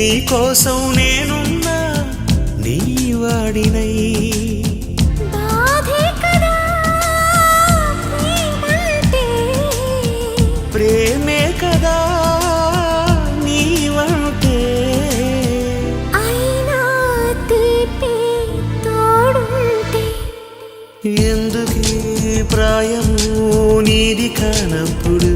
నీ కోసం నేనున్నా నీ వాడినై ప్రేమే కదా నీవంటే ఎందుకీ ప్రాయము నీది కానప్పుడు